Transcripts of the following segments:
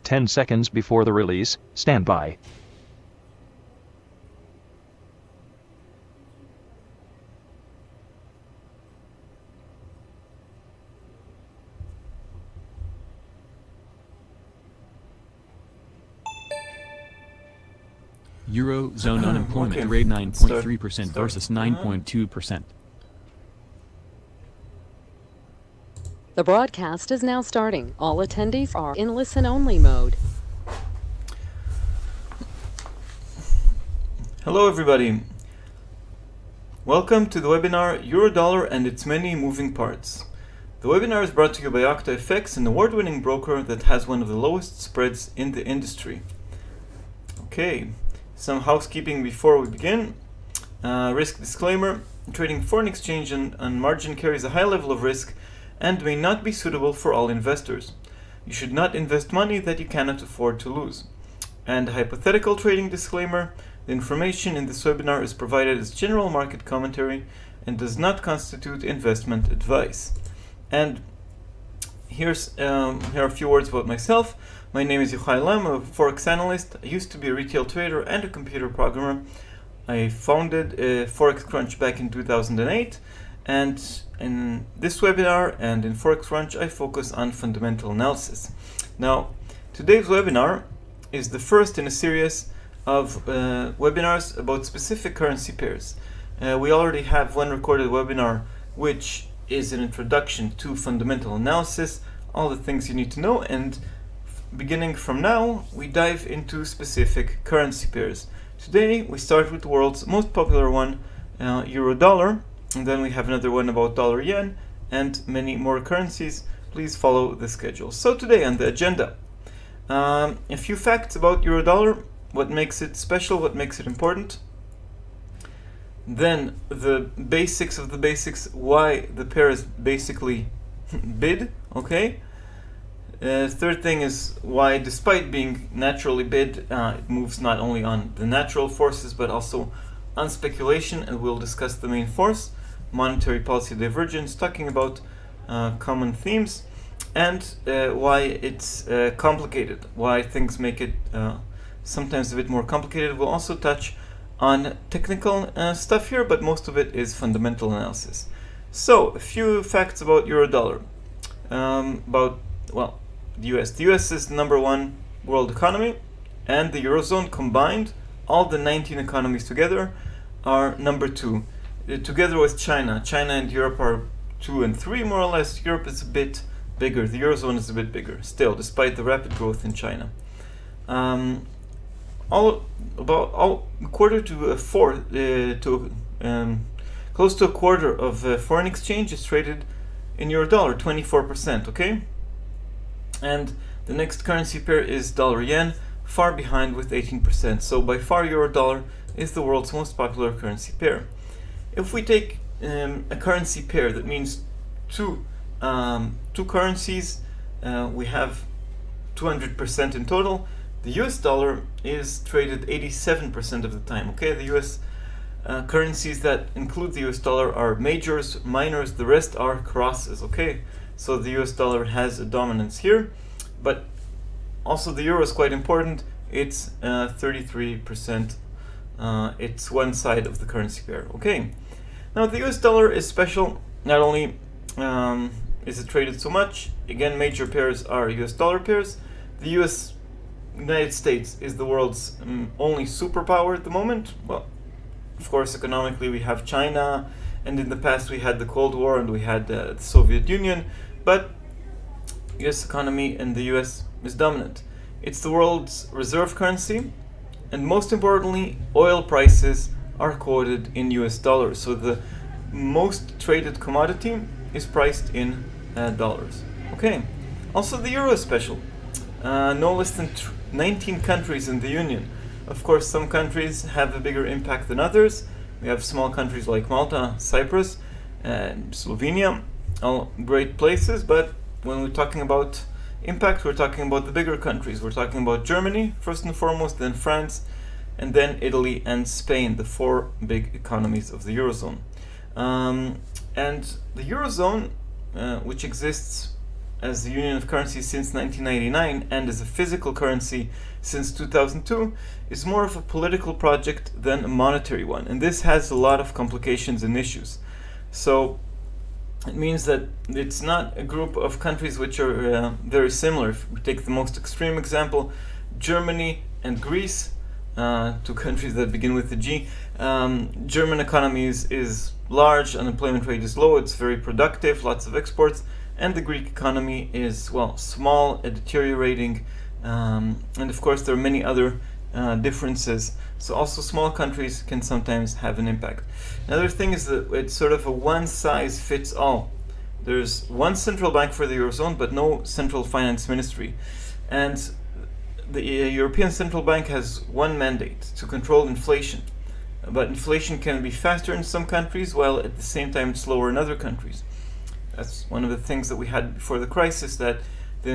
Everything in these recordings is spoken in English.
10 seconds before the release. Stand by. Eurozone unemployment Okay. rate 9.3% versus 9.2%. The broadcast is now starting. All attendees are in listen-only mode. Hello everybody. Welcome to the webinar Eurodollar and its many moving parts. The webinar is brought to you by OctaFX, an award-winning broker that has one of the lowest spreads in the industry. Okay, some housekeeping before we begin. Risk disclaimer: trading foreign exchange on margin carries a high level of risk and may not be suitable for all investors. You should not invest money that you cannot afford to lose. And a hypothetical trading disclaimer: the information in this webinar is provided as general market commentary and does not constitute investment advice. And here are a few words about myself. My name is Yohay Elam, I'm a Forex analyst. I used to be a retail trader and a computer programmer. I founded Forex Crunch back in 2008, and in this webinar and in Forex Crunch I focus on fundamental analysis. Now, today's webinar is the first in a series of webinars about specific currency pairs. We already have one recorded webinar which is an introduction to fundamental analysis, all the things you need to know, and beginning from now we dive into specific currency pairs. Today we start with the world's most popular one, Euro-Dollar, and then we have another one about dollar-yen and many more currencies. Please follow the schedule. So today on the agenda, a few facts about Euro-Dollar, what makes it special, what makes it important. Then the basics of the basics, why the pair is basically bid, okay? Third thing is why, despite being naturally bid, it moves not only on the natural forces but also on speculation, and we'll discuss the main force, monetary policy divergence, talking about common themes, and why it's complicated, why things make it sometimes a bit more complicated. We'll also touch on technical stuff here, but most of it is fundamental analysis. So, a few facts about Euro-Dollar. The US. The US is the #1 world economy, and the Eurozone combined, all the 19 economies together, are #2. Together with China. China and Europe are 2 and 3 more or less. Europe is a bit bigger. The Eurozone is a bit bigger still, despite the rapid growth in China. Close to a quarter of foreign exchange is traded in Euro-Dollar, 24%, okay? And the next currency pair is dollar-yen, far behind with 18%. So by far Euro-Dollar is the world's most popular currency pair. If we take a currency pair, that means two currencies, we have 200% in total. The US dollar is traded 87% of the time, okay? The US currencies that include the US dollar are majors, minors, the rest are crosses, okay? So the US dollar has a dominance here, but also the euro is quite important. It's 33%. It's one side of the currency pair, okay? Now the US dollar is special. Not only is it traded so much, again, major pairs are US dollar pairs. The United States is the world's only superpower at the moment. Well, of course, economically we have China, and in the past we had the Cold War and we had the Soviet Union, but US economy and the US is dominant. It's the world's reserve currency, and most importantly, oil prices are quoted in US dollars. So the most traded commodity is priced in dollars. Okay. Also, the euro is special. No less than 19 countries in the Union. Of course, some countries have a bigger impact than others. We have small countries like Malta, Cyprus, and Slovenia, all great places, but when we're talking about impact, we're talking about the bigger countries. We're talking about Germany, first and foremost, then France, and then Italy and Spain, the 4 big economies of the Eurozone. And the Eurozone, which exists as a union of currencies since 1999 and as a physical currency since 2002, is more of a political project than a monetary one. And this has a lot of complications and issues. So it means that it's not a group of countries which are very similar. If we take the most extreme example, Germany and Greece, two countries that begin with the G. German economy is large, unemployment rate is low, it's very productive, lots of exports, and the Greek economy is, well, small, deteriorating, and of course there are many other differences. So also small countries can sometimes have an impact. Another thing is that it's sort of a one-size-fits-all. There's one central bank for the Eurozone, but no central finance ministry. And the European Central Bank has one mandate: to control inflation. But inflation can be faster in some countries, while at the same time slower in other countries. That's one of the things that we had before the crisis, that the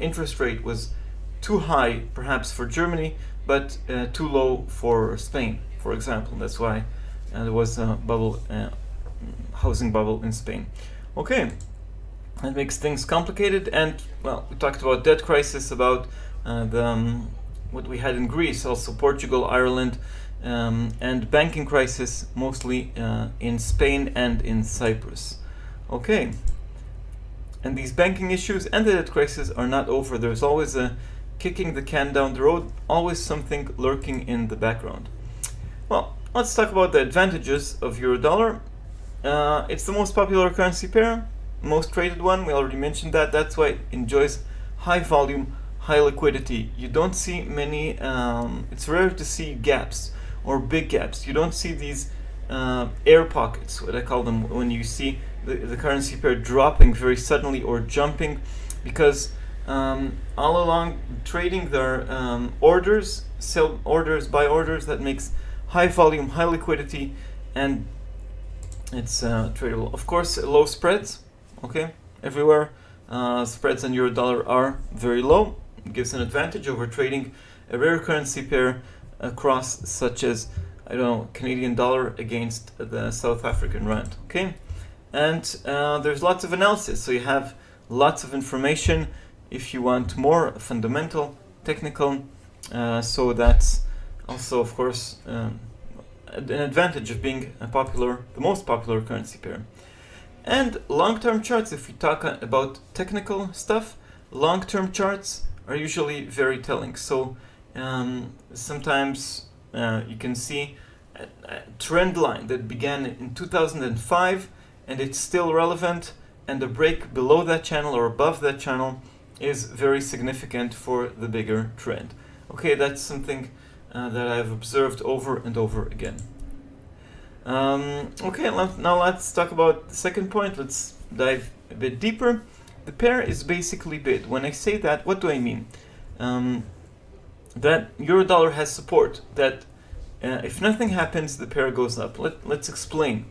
interest rate was too high perhaps for Germany, but too low for Spain, for example. That's why there was a housing bubble in Spain. Okay, that makes things complicated. And well, we talked about debt crisis, about what we had in Greece, also Portugal, Ireland, and banking crisis mostly in Spain and in Cyprus. Okay, and these banking issues and the debt crisis are not over. There's always a kicking the can down the road, always something lurking in the background. Well, let's talk about the advantages of Eurodollar. It's the most popular currency pair, most traded one. We already mentioned that. That's why it enjoys high volume, high liquidity. You don't see many, it's rare to see gaps or big gaps. You don't see these air pockets, what I call them, when you see the currency pair dropping very suddenly or jumping, because all along trading there are orders, sell orders, buy orders. That makes high volume, high liquidity, and it's tradable. Of course, low spreads, okay, everywhere. Spreads on Eurodollar are very low. It gives an advantage over trading a rare currency pair across, such as, I don't know, Canadian dollar against the South African rand, okay? And there's lots of analysis, so you have lots of information if you want more fundamental, technical, so that's also, of course, an advantage of being the most popular currency pair. And long-term charts, if we talk about technical stuff, long-term charts are usually very telling. So sometimes you can see a trend line that began in 2005 and it's still relevant, and the break below that channel or above that channel is very significant for the bigger trend. Okay, that's something that I've observed over and over again. Okay, now let's talk about the second point. Let's dive a bit deeper. The pair is basically bid. When I say that, what do I mean? That Eurodollar has support, that if nothing happens, the pair goes up. Let's explain.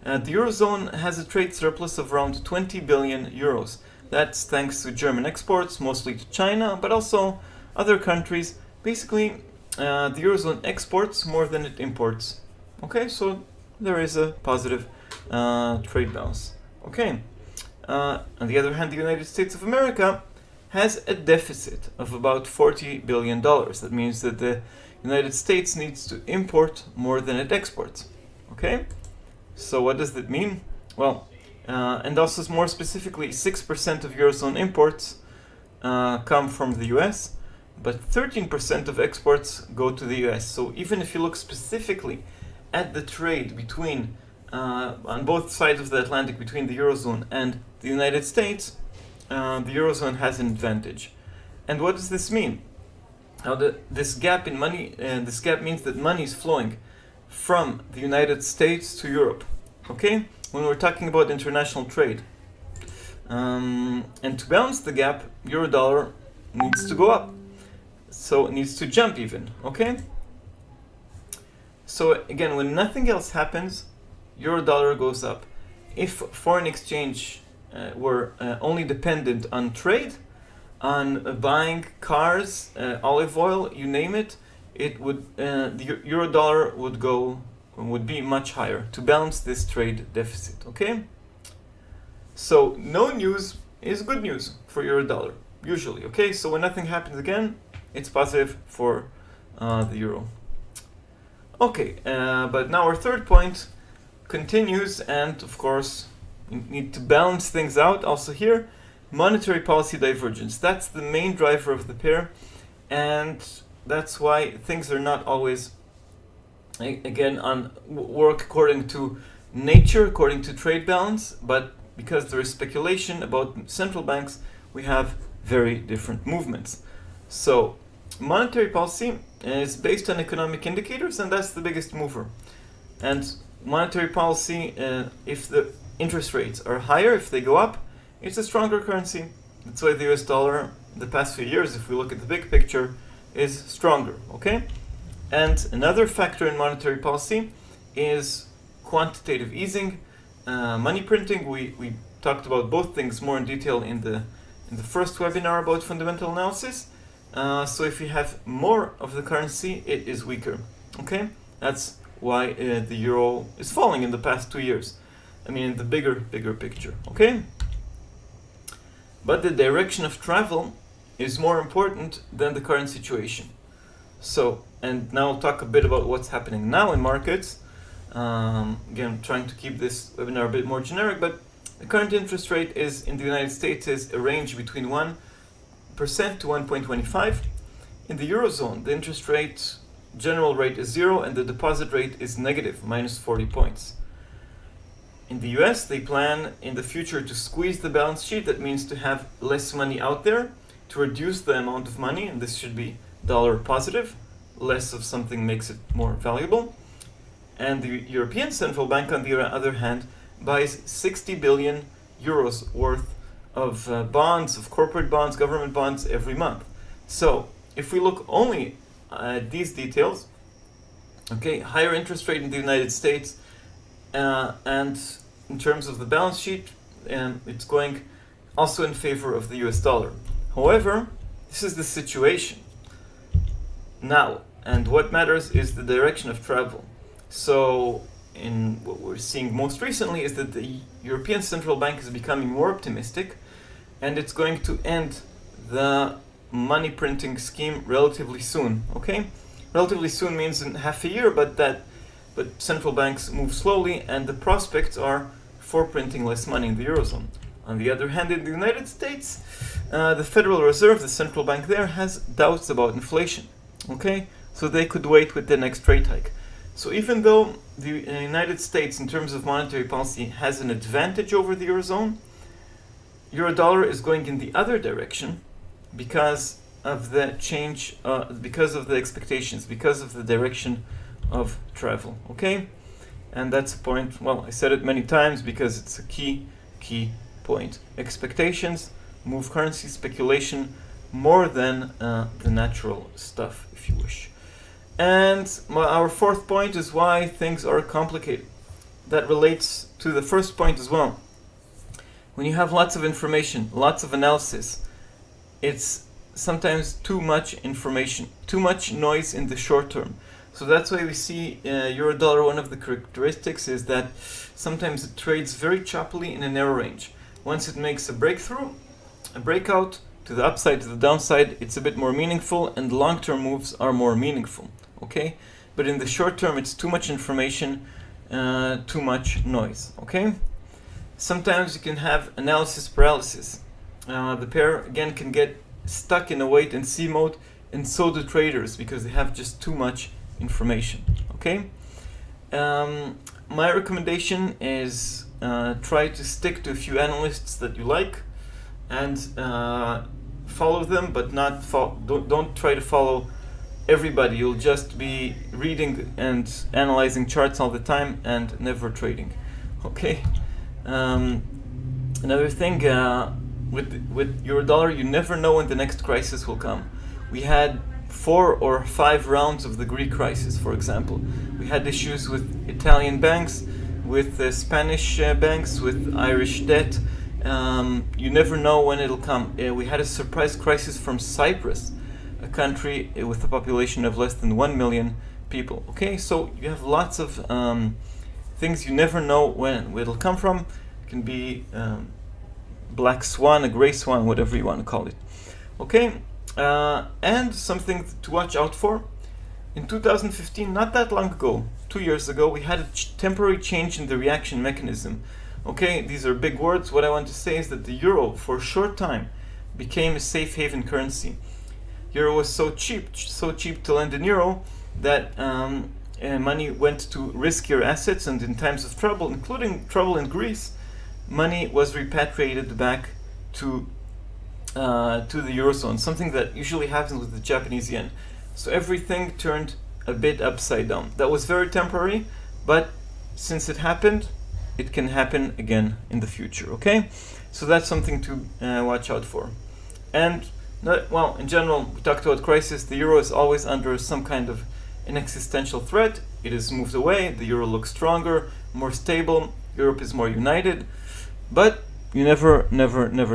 The Eurozone has a trade surplus of around 20 billion euros. That's thanks to German exports, mostly to China, but also other countries. Basically, the Eurozone exports more than it imports. Okay, so there is a positive trade balance. Okay. On the other hand, the United States of America has a deficit of about $40 billion. That means that the United States needs to import more than it exports. Okay? So what does that mean? Well, and also more specifically, 6% of Eurozone imports come from the US, but 13% of exports go to the US. So even if you look specifically at the trade between, on both sides of the Atlantic, between the Eurozone and the United States, the Eurozone has an advantage. And what does this mean? This gap in money, this gap means that money is flowing from the United States to Europe, okay? When we're talking about international trade. And to balance the gap, Eurodollar needs to go up. So it needs to jump even, okay? So again, when nothing else happens, Eurodollar goes up. If foreign exchange were only dependent on trade, on buying cars, olive oil, you name it, it would the Eurodollar would be much higher to balance this trade deficit. Okay. So no news is good news for euro dollar, usually. Okay, so when nothing happens again, it's positive for the euro. Okay, but now our third point continues, and of course, you need to balance things out. Also here, monetary policy divergence. That's the main driver of the pair, and that's why things are not always, again, on work according to nature, according to trade balance, but because there is speculation about central banks, we have very different movements. So monetary policy is based on economic indicators, and that's the biggest mover. And monetary policy, if the interest rates are higher, if they go up, it's a stronger currency. That's why the US dollar, the past few years, if we look at the big picture, is stronger, okay? And another factor in monetary policy is quantitative easing, money printing. We talked about both things more in detail in the first webinar about fundamental analysis. So if you have more of the currency, it is weaker, okay? That's why the euro is falling in the past 2 years. I mean, in the bigger picture, okay? But the direction of travel is more important than the current situation. So, and now I'll talk a bit about what's happening now in markets. Again, trying to keep this webinar a bit more generic, but the current interest rate is in the United States is a range between 1% to 1.25. In the Eurozone, the interest rate, general rate is 0, and the deposit rate is negative, minus 40 points. In the US, they plan in the future to squeeze the balance sheet. That means to have less money out there, to reduce the amount of money, and this should be dollar positive. Less of something makes it more valuable. And the European Central Bank, on the other hand, buys 60 billion euros worth of bonds, of corporate bonds, government bonds every month. So if we look only at these details, okay, higher interest rate in the United States, and in terms of the balance sheet, it's going also in favor of the US dollar. However, this is the situation now, and what matters is the direction of travel. So in what we're seeing most recently is that the European Central Bank is becoming more optimistic, and it's going to end the money printing scheme relatively soon, okay? Relatively soon means in half a year, but central banks move slowly, and the prospects are for printing less money in the Eurozone. On the other hand, in the United States, the Federal Reserve, the central bank there, has doubts about inflation, okay? So they could wait with the next rate hike. So even though the United States, in terms of monetary policy, has an advantage over the Eurozone, euro dollar is going in the other direction because of the change, because of the expectations, because of the direction of travel, okay? And that's a point, well, I said it many times because it's a key point. Expectations move currency, speculation more than the natural stuff, if you wish. And our fourth point is why things are complicated. That relates to the first point as well. When you have lots of information, lots of analysis, it's sometimes too much information, too much noise in the short term. So that's why we see euro dollar, one of the characteristics is that sometimes it trades very choppily in a narrow range. Once it makes a breakthrough, a breakout to the upside, to the downside, it's a bit more meaningful, and long-term moves are more meaningful, okay? But in the short term, it's too much information, too much noise, okay? Sometimes you can have analysis paralysis. The pair, again, can get stuck in a wait and see mode, and so do traders, because they have just too much information, okay? My recommendation is try to stick to a few analysts that you like, and follow them, but not don't try to follow everybody. You'll just be reading and analyzing charts all the time and never trading, okay? Another thing, with euro dollar, you never know when the next crisis will come. We had 4 or 5 rounds of the Greek crisis, for example. We had issues with Italian banks, with Spanish banks, with Irish debt. You never know when it'll come. We had a surprise crisis from Cyprus, a country with a population of less than 1 million people. Okay, so you have lots of things you never know when it'll come from. It can be black swan, a gray swan, whatever you want to call it. Okay, and something to watch out for. In 2015, not that long ago, 2 years ago, we had a temporary change in the reaction mechanism. Okay, these are big words. What I want to say is that the euro, for a short time, became a safe haven currency. Euro was so cheap to lend in euro that money went to riskier assets, and in times of trouble, including trouble in Greece, money was repatriated back to the eurozone, something that usually happens with the Japanese yen. So everything turned a bit upside down. That was very temporary, but since it happened, it can happen again in the future. Okay, so that's something to watch out for. And well, in general, we talked about crisis. The euro is always under some kind of an existential threat. It has moved away. The euro looks stronger, more stable. Europe is more united. But you never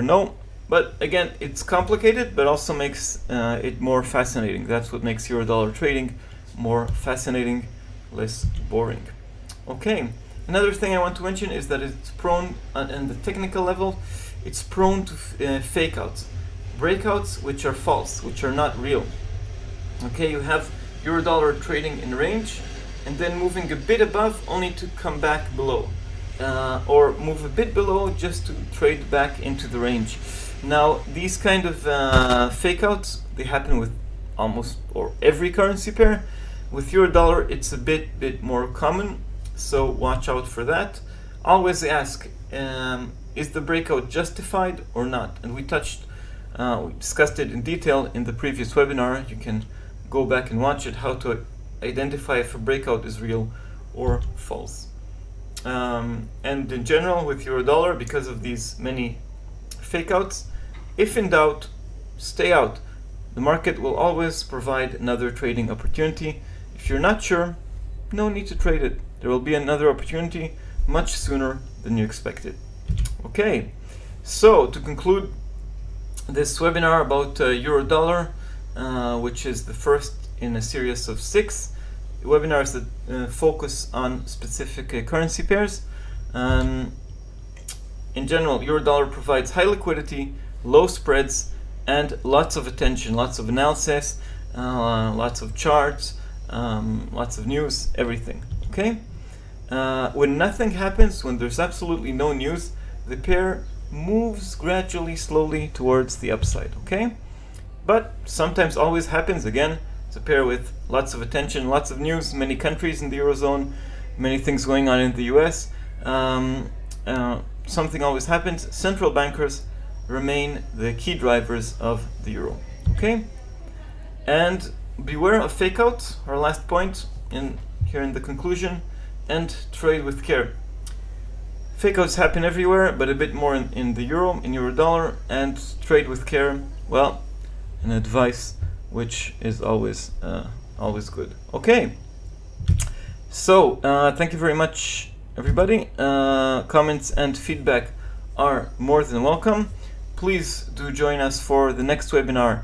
know. But again, it's complicated, but also makes it more fascinating. That's what makes euro-dollar trading more fascinating, less boring. Okay, another thing I want to mention is that it's prone, on the technical level, it's prone to fake outs. Breakouts which are false, which are not real. Okay, you have euro-dollar trading in range, and then moving a bit above only to come back below. Or move a bit below just to trade back into the range. Now, these kind of fake outs, they happen with almost or every currency pair. With euro-dollar, it's a bit more common, so watch out for that. Always ask, is the breakout justified or not? And we discussed it in detail in the previous webinar. You can go back and watch it, how to identify if a breakout is real or false. And in general, with euro-dollar, because of these many fake outs, if in doubt, stay out. The market will always provide another trading opportunity. If you're not sure, no need to trade it. There will be another opportunity much sooner than you expected. Okay, so to conclude this webinar about euro-dollar, which is the first in a series of 6 webinars that focus on specific currency pairs. In general, euro-dollar provides high liquidity, low spreads, and lots of attention, lots of analysis, lots of charts, lots of news, everything. Okay? When nothing happens, when there's absolutely no news, the pair moves gradually, slowly towards the upside. Okay? But sometimes always happens again. It's a pair with lots of attention, lots of news, many countries in the Eurozone, many things going on in the US. Something always happens. Central bankers remain the key drivers of the euro. Okay? And beware of fake outs, our last point here in the conclusion, and trade with care. Fake outs happen everywhere, but a bit more in the euro, in euro-dollar, and trade with care. Well, an advice which is always good. Okay, so thank you very much, everybody. Comments and feedback are more than welcome. Please do join us for the next webinar,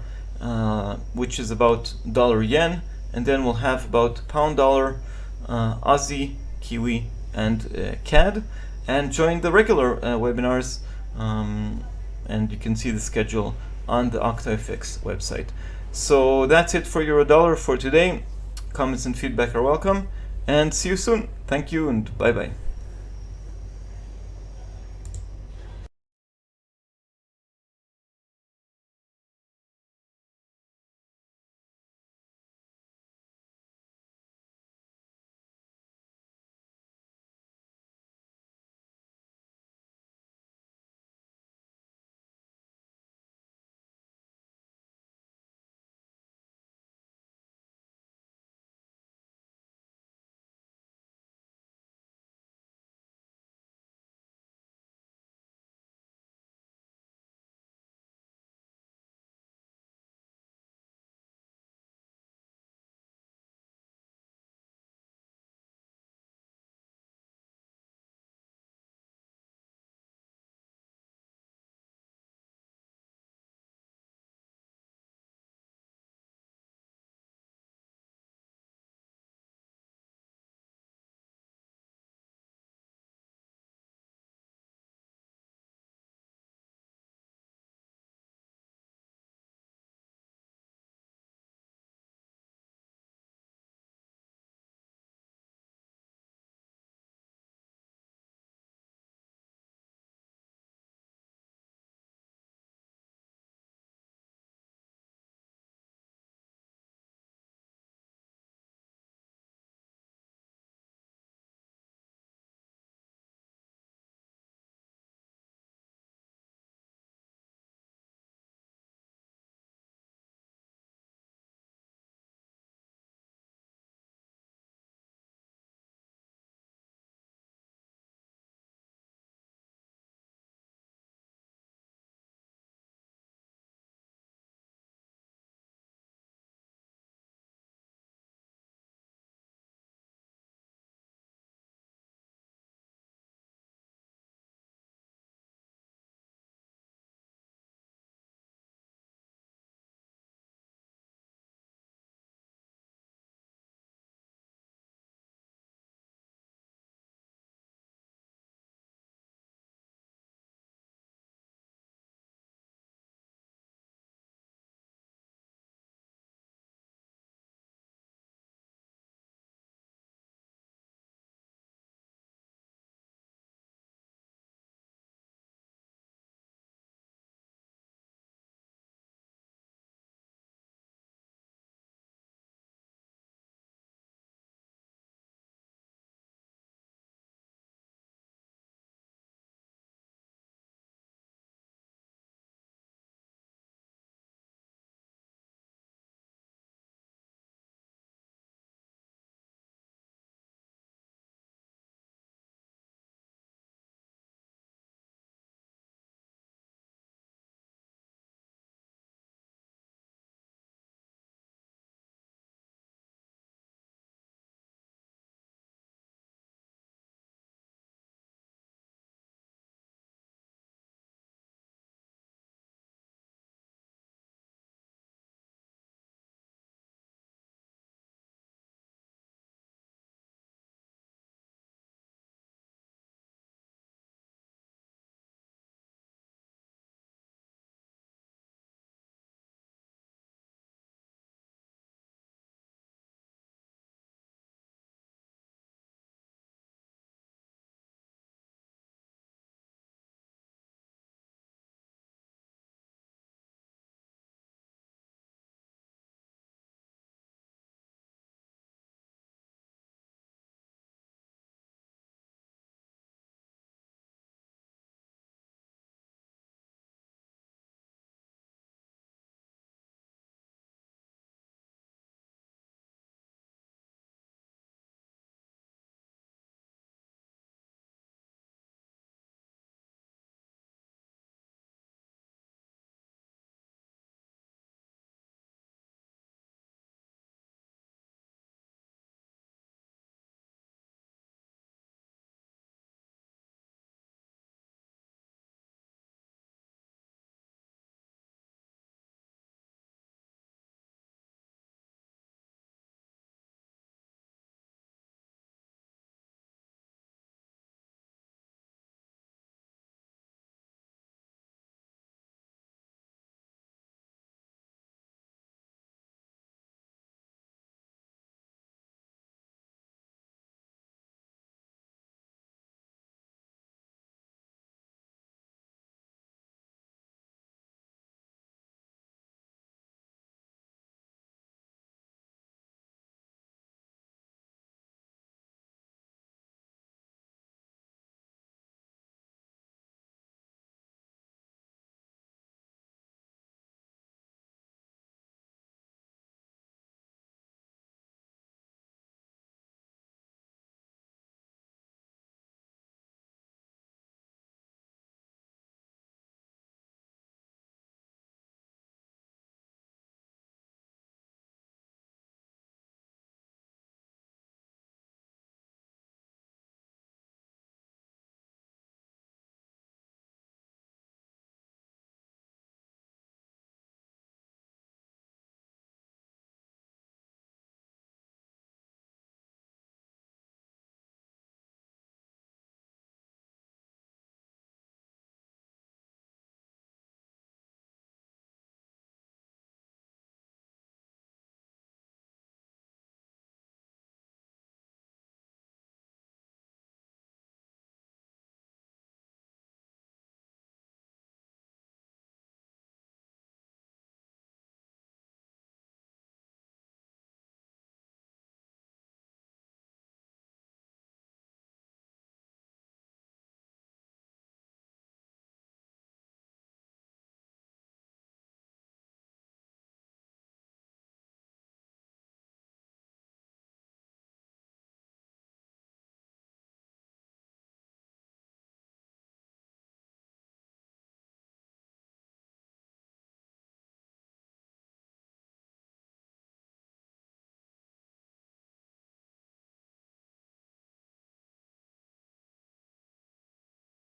which is about dollar-yen, and then we'll have about pound-dollar, Aussie, Kiwi, and CAD. And join the regular webinars, and you can see the schedule on the OctaFX website. So that's it for euro-dollar for today. Comments and feedback are welcome, and see you soon. Thank you, and bye-bye.